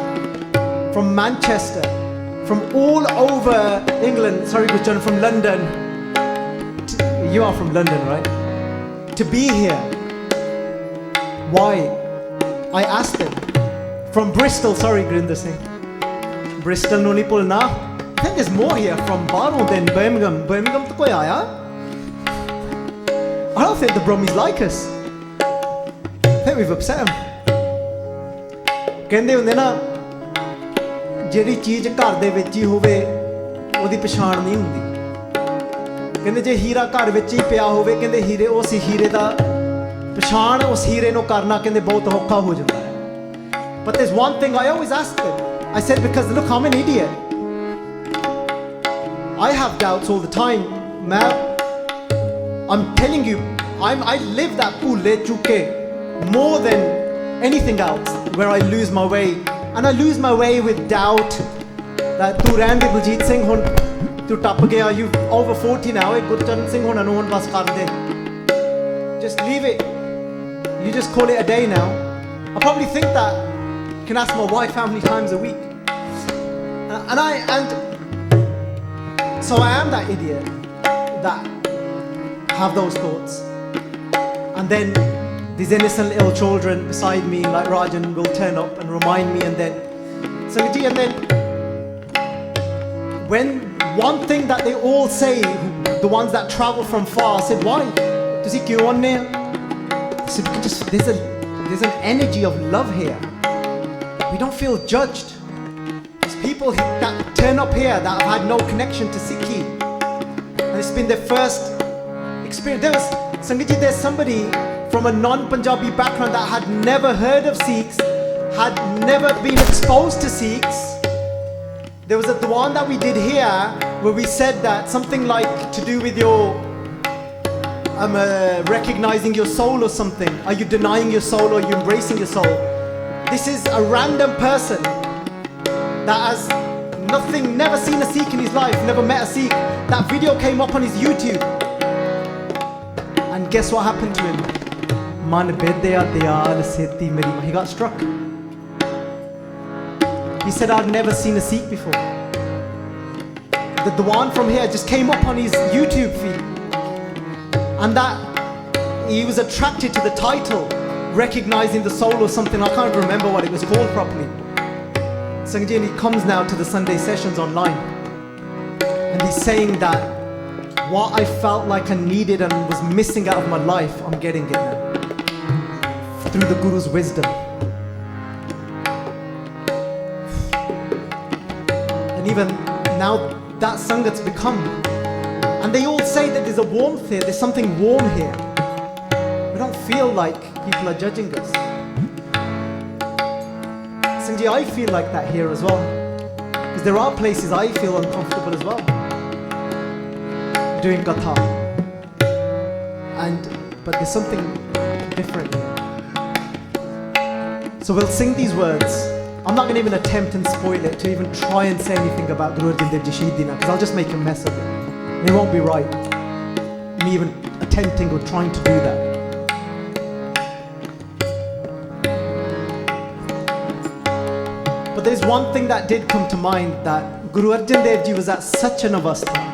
A: from Manchester, from all over England, sorry Gurjan, from London. You are from London, right? To be here. Why? I asked them. From Bristol, sorry Gurinder Singh. Bristol no nahi pulna. I think there's more here from Barrow than Birmingham. Birmingham to koi aaya? I don't think the Brummies like us. I think we've upset them. ਕਹਿੰਦੇ ਹੁੰਦੇ ਨਾ ਜਿਹੜੀ ਚੀਜ਼ ਘਰ ਦੇ ਵਿੱਚ ਹੀ ਹੋਵੇ ਉਹਦੀ ਪਛਾਣ ਨਹੀਂ ਹੁੰਦੀ ਕਹਿੰਦੇ ਜੇ ਹੀਰਾ ਘਰ ਵਿੱਚ ਹੀ ਪਿਆ ਹੋਵੇ ਕਹਿੰਦੇ ਹੀਰੇ ਉਸ ਹੀਰੇ ਦਾ ਪਛਾਣ ਉਸ ਹੀਰੇ ਨੂੰ ਕਰਨਾ ਕਹਿੰਦੇ ਬਹੁਤ ਔਖਾ ਹੋ ਜਾਂਦਾ ਹੈ but there's one thing I always ask them I said because look I'm an idiot I have doubts all the time I'm telling you I live that pulle chuke more than anything else where I lose my way and I lose my way with doubt that tu ran Bhai Baljit Singh hun tu tap gaya you over 40 now Gurjan Singh hun anu hun bas kar de just leave it you just call it a day now I probably think that you can ask my wife how many times a week and so I am that idiot that have those thoughts and then these innocent little children beside me like Rajan will turn up and remind me and then Sangat and then when one thing that they all say the ones that travel from far I said why does he kyun aane I said just there's an energy of love here we don't feel judged there's people that turn up here that have had no connection to Sikhi and it's been their first experience Sangat ji there's somebody from a non-Punjabi background that had never heard of Sikhs had never been exposed to Sikhs there was a Dwan that we did here where we said that something like to do with your recognizing your soul or something are you denying your soul or are you embracing your soul this is a random person that has nothing never seen a Sikh in his life never met a Sikh that video came up on his YouTube and guess what happened to him man Bedia diyal seti meri he got struck he said I'd never seen a Sikh before the Dwan from here just came up on his YouTube feed and that he was attracted to the title recognizing the soul or something I can't remember what it was called properly Sangat ji and he comes now to the Sunday sessions online and he's saying that what I felt like I needed and was missing out of my life I'm getting it now through the Guru's wisdom and even now that Sangat's become and they all say that there's a warmth here there's something warm here we don't feel like people are judging us Sangat ji I feel like that here as well because there are places I feel uncomfortable as well doing Katha but there's something different so we'll sing these words I'm not going to even attempt and spoil it to even try and say anything about Guru Arjan Dev Ji Shaheed Dina because I'll just make a mess of it and it won't be right me even attempting or trying to do that but there's one thing that did come to mind that Guru Arjan Dev Ji was at such an avastha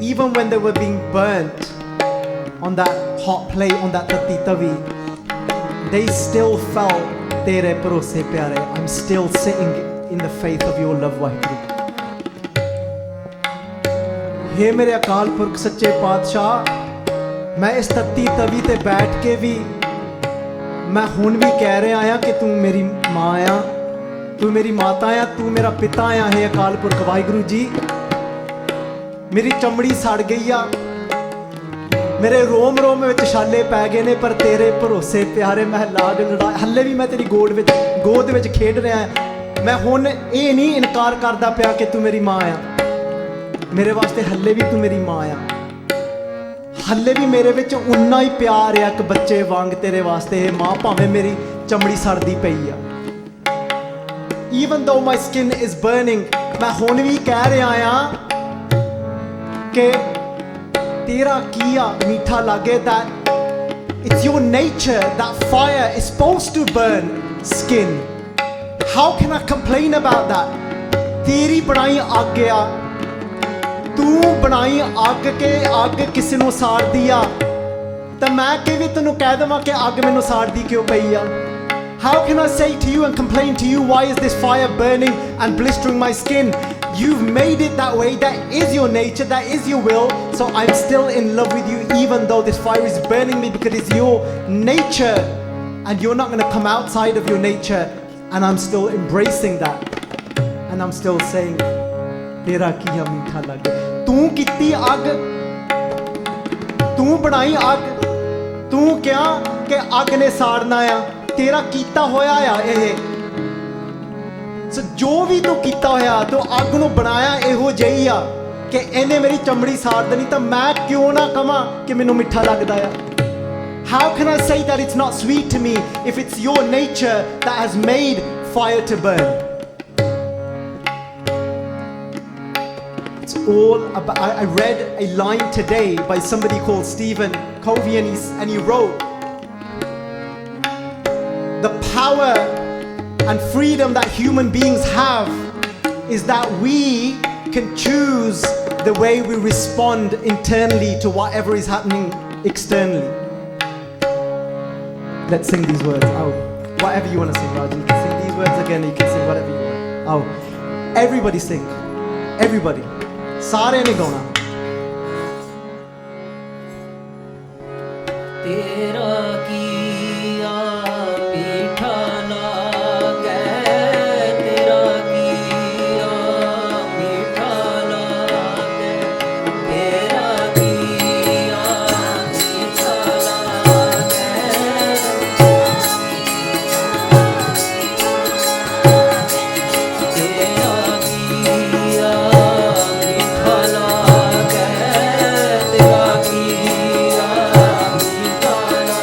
A: even when they were being burnt on that hot plate on that tatti tavi they still felt Terai Bharosai Pyare I'm still sitting in the faith of your love Waheguru हे मेरे अकाल पुरख सच्चे पातशाह मैं इस तत्ती तवी ते बैठ के भी मैं हुण भी कह रहा आया कि तू मेरी माँ आ तू मेरी माता आ तू मेरा पिता आ हे अकाल पुरख वाहिगुरू जी मेरी चमड़ी सड़ गई आ मेरे रोम रोम में छाले पै गए ने पर तेरे भरोसे प्यारे मैं लाड लड़ाया हल्ले भी मैं तेरी गोद विच खेड रहा मैं हुण ये नहीं इनकार करदा पिया कि तू मेरी माँ आ मेरे वास्ते हल्ले भी तू मेरी माँ आ हल्ले भी मेरे विच उन्ना ही प्यार है एक बच्चे वांग तेरे वास्ते हे माँ भावें मेरी चमड़ी सड़दी पई आ even though my skin is burning मैं हुण भी कह रहा आ कि Tera Keeaa Meethaa Laagai that it's your nature that fire is supposed to burn skin how can I complain about that तेरी बनाई अग आ तू बनाई अग के अग किसी नूं साड़दी आ ते मैं कि भी तैनूं कह देवां कि अग मैनूं साड़दी क्यों पई आ how can I say to you and complain to you why is this fire burning and blistering my skin you've made it that way that is your nature that is your will so I'm still in love with you even though this fire is burning me because it's your nature And you're not going to come outside of your nature, and I'm still embracing that. And I'm still saying, Tera Keeaa Meethaa lage. Tu kitti ag, tu banai ag, tu kya ke ag ne saadna ya, tera kita hoya ya eh. So jo bhi tu kita hoya, tu ag nu banaya eho jahi a कि इन्हें मेरी चमड़ी साड़ देनी तो मैं क्यों ना कमा कि मैनू मिठा लगता है. How can I say that it's not sweet to me if it's your nature that has made fire to burn? It's all about. I read a line today by somebody called Stephen Covey, and he wrote, the power and freedom that human beings have is that we can choose the way we respond internally to whatever is happening externally. Let's sing these words out. Whatever you want to sing, Rajan. You can sing these words again, you can sing whatever you want. Out. Everybody sing. Everybody. Sare ne gauna.
B: Tera Keeaa Meethaa lage, Tera Keeaa Meethaa lage, Tera Keeaa Meethaa lage, Tera Keeaa Meethaa lage, Tera Keeaa Meethaa lage.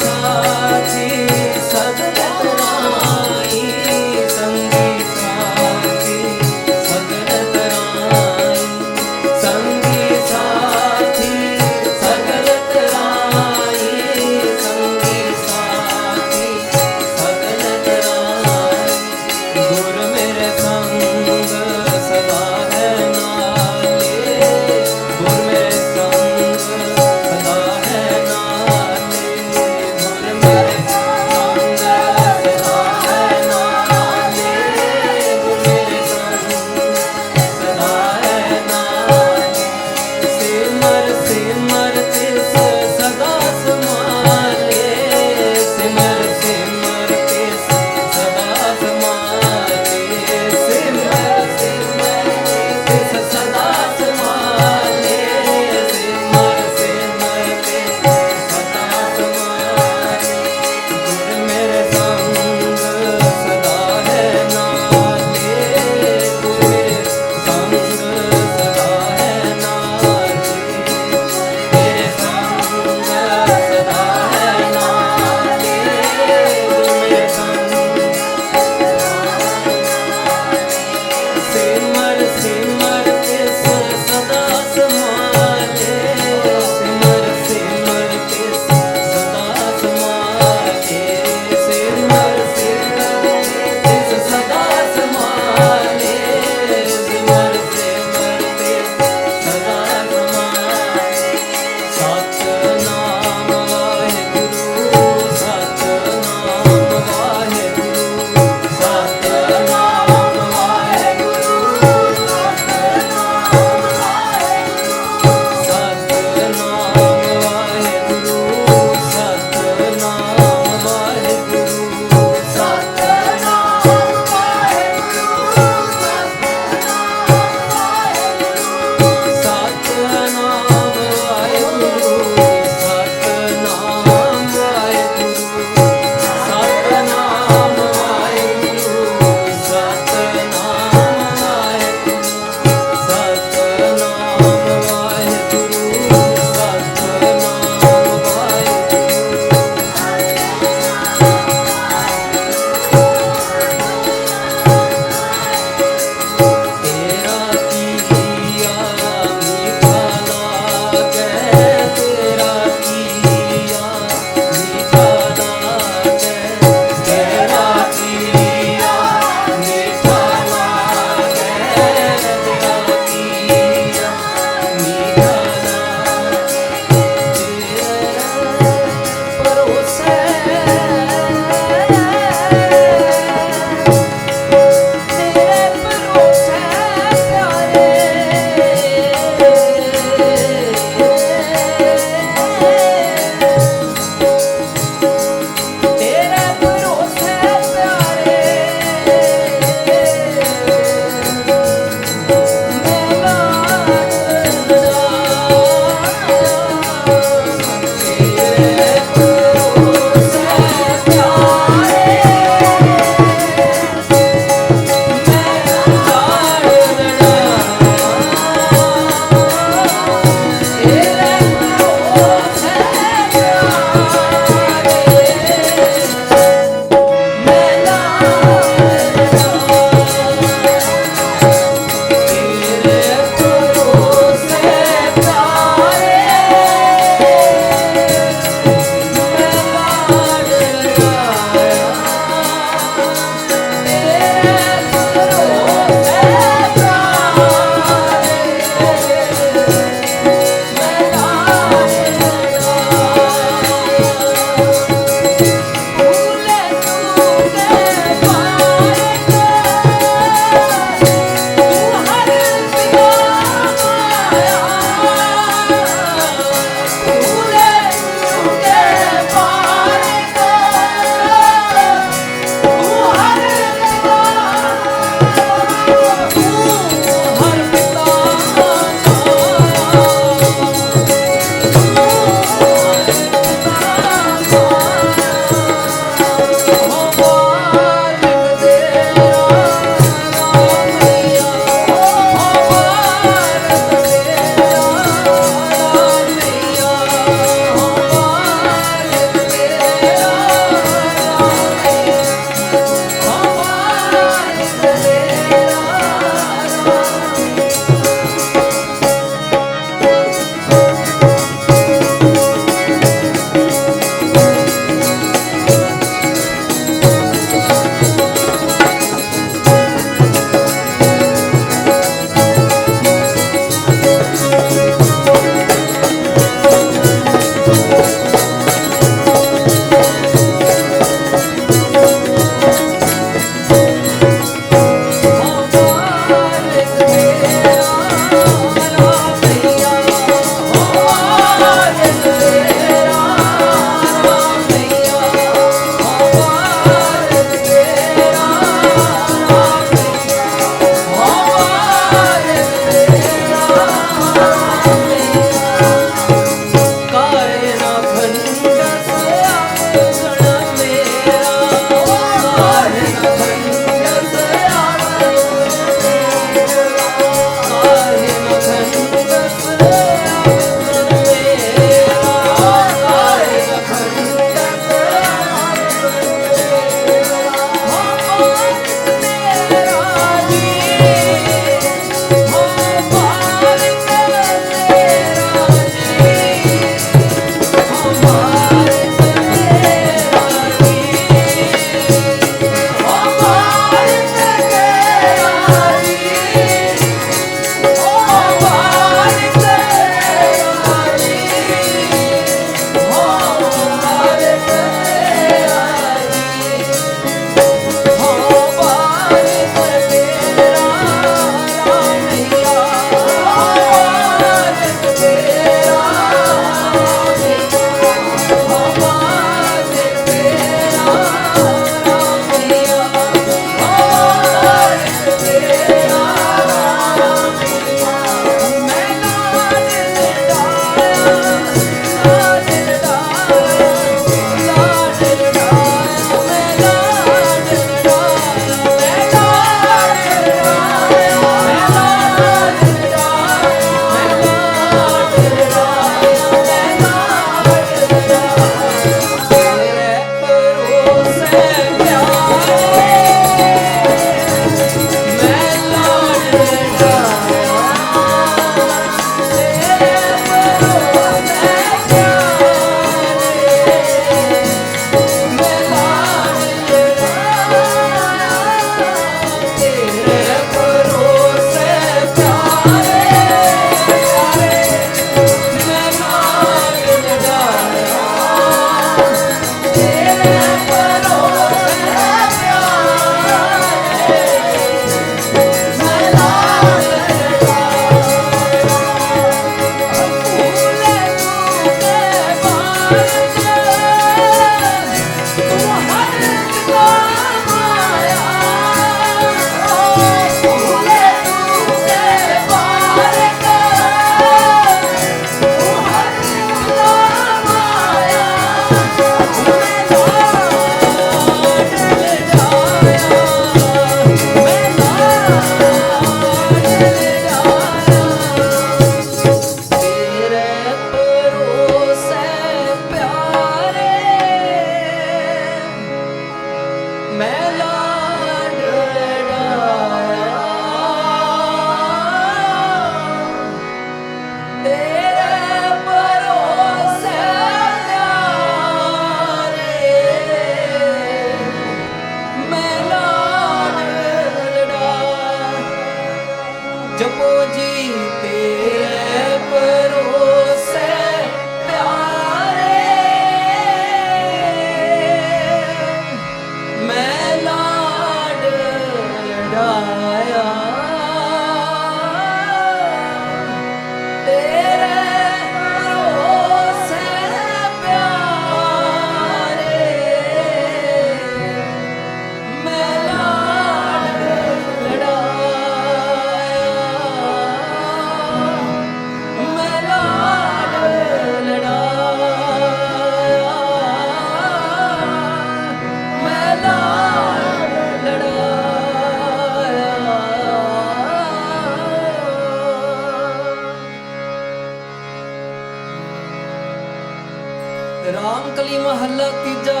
B: Ram ਕਲੀ ਮਹੱਲਾ ਤੀਜਾ।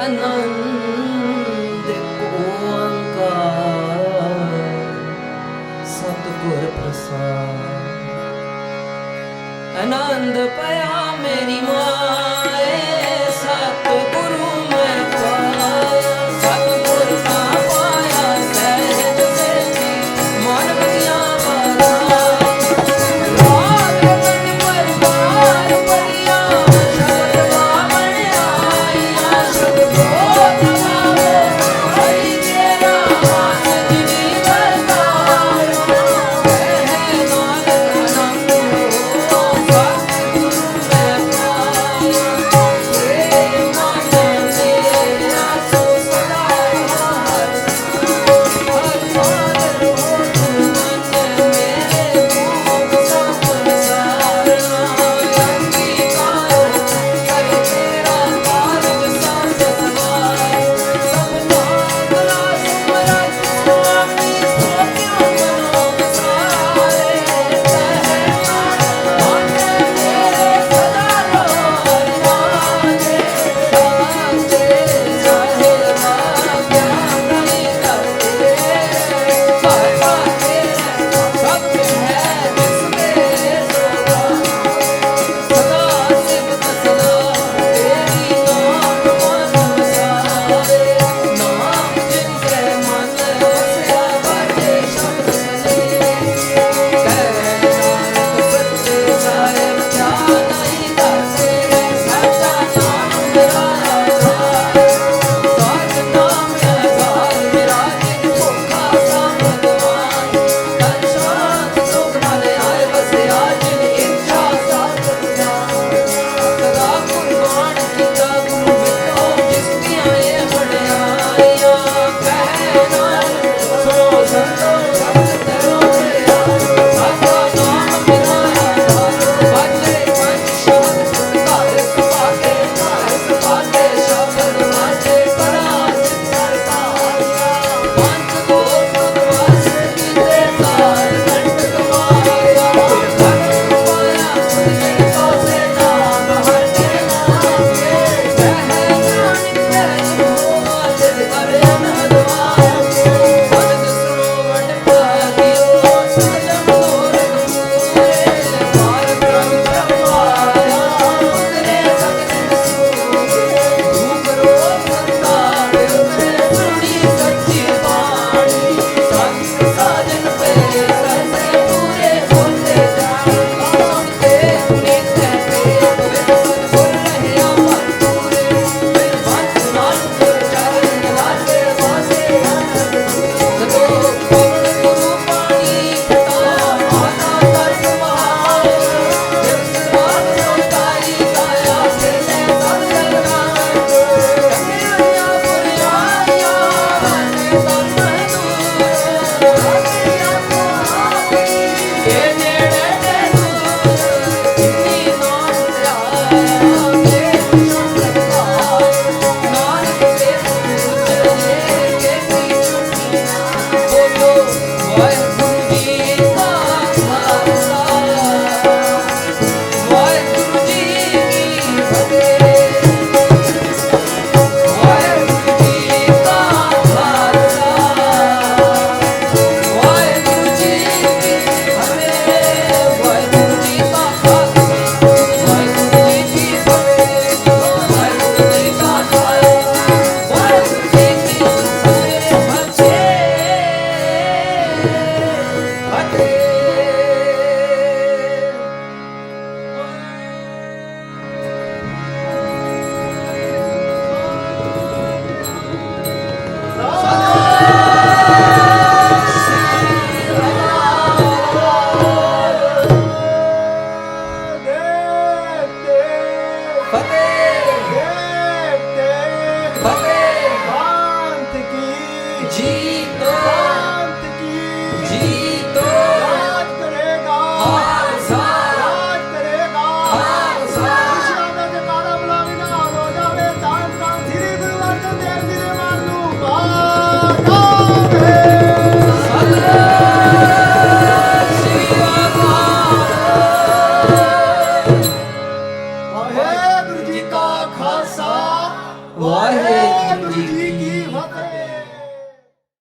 B: ਆਨੰਦ ਓੰਕਾਰ ਸਤਿਗੁਰ ਪ੍ਰਸਾਦ। ਆਨੰਦ ਪਿਆ ਮੇਰੀ ਮਾਂ